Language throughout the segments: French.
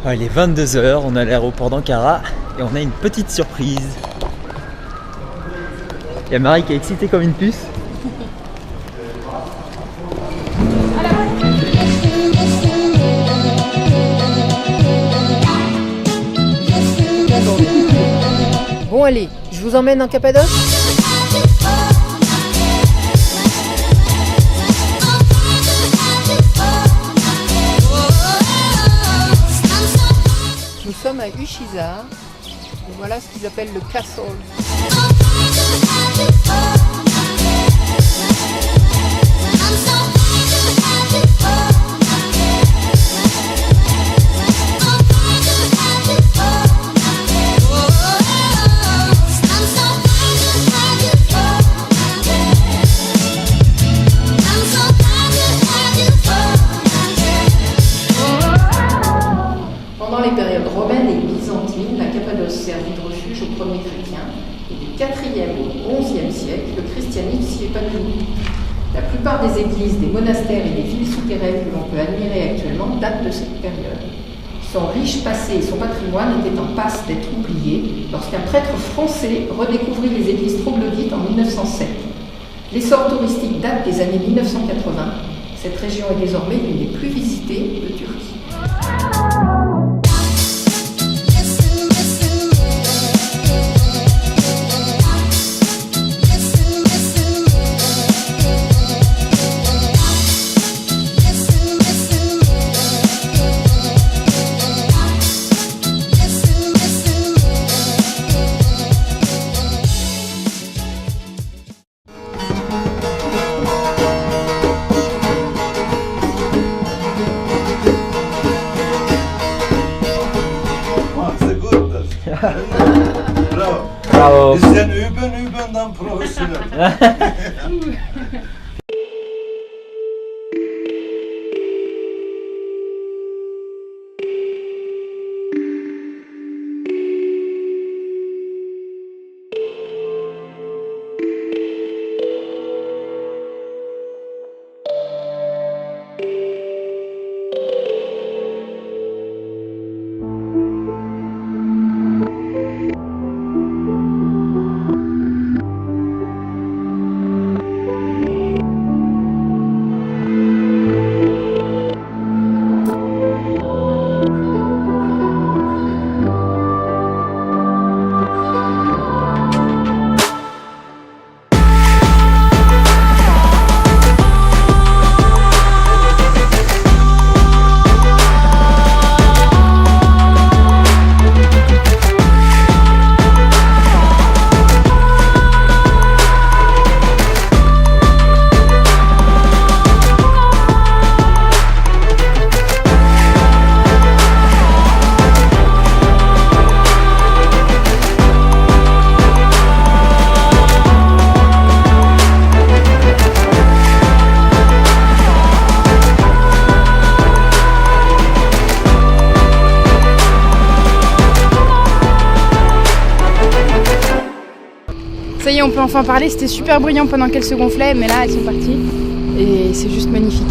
Il est 22h, on est à l'aéroport d'Ankara et on a une petite surprise. Il y a Marie qui est excitée comme une puce. Bon allez, je vous emmène en Cappadoce. Nous sommes à Ushizar, et voilà ce qu'ils appellent le castle. Pendant les périodes romaines et byzantines, la Cappadoce servit de refuge aux premiers chrétiens et du 4e au 11e siècle, le christianisme s'y épanouit. La plupart des églises, des monastères et des villes souterraines que l'on peut admirer actuellement datent de cette période. Son riche passé et son patrimoine étaient en passe d'être oubliés lorsqu'un prêtre français redécouvrit les églises troglodytes en 1907. L'essor touristique date des années 1980. Cette région est désormais l'une des plus visitées de Turquie. Bravo. Bravo. Biz sen übenden profesyonel. Ça y est, on peut enfin parler. C'était super brillant pendant qu'elles se gonflaient, mais là, elles sont parties. Et c'est juste magnifique.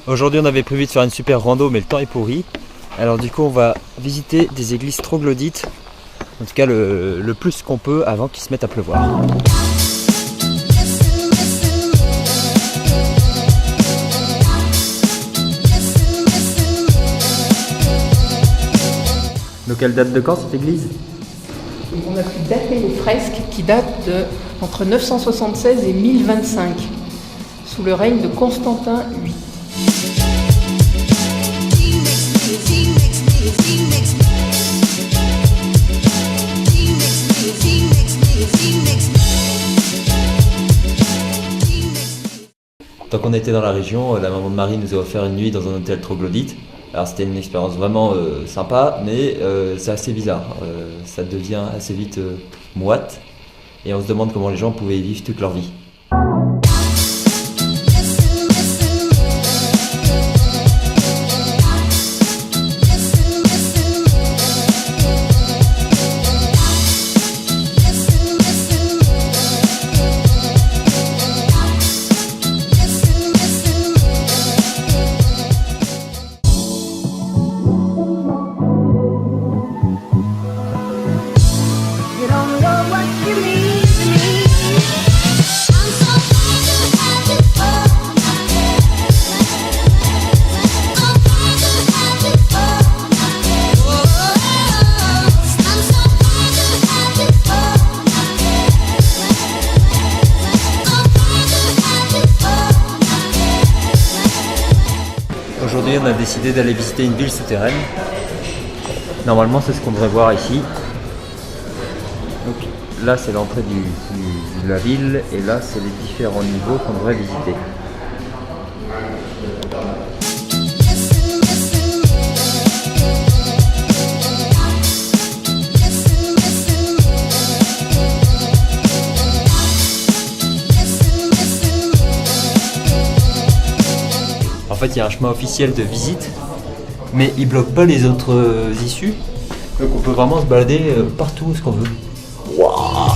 Aujourd'hui on avait prévu de faire une super rando mais le temps est pourri. Alors du coup on va visiter des églises troglodytes. En tout cas le plus qu'on peut avant qu'il se mette à pleuvoir. Donc elle date de quand cette église? On a pu dater les fresques qui datent entre 976 et 1025, sous le règne de Constantin VIII. Tant qu'on était dans la région, la maman de Marie nous a offert une nuit dans un hôtel troglodyte. Alors c'était une expérience vraiment sympa, mais c'est assez bizarre. Ça devient assez vite moite et on se demande comment les gens pouvaient y vivre toute leur vie. Aujourd'hui, on a décidé d'aller visiter une ville souterraine. Normalement, c'est ce qu'on devrait voir ici. Donc là, c'est l'entrée de la ville et là, c'est les différents niveaux qu'on devrait visiter. En fait, il y a un chemin officiel de visite, mais il bloque pas les autres issues. Donc on peut vraiment se balader partout où ce qu'on veut. Wow.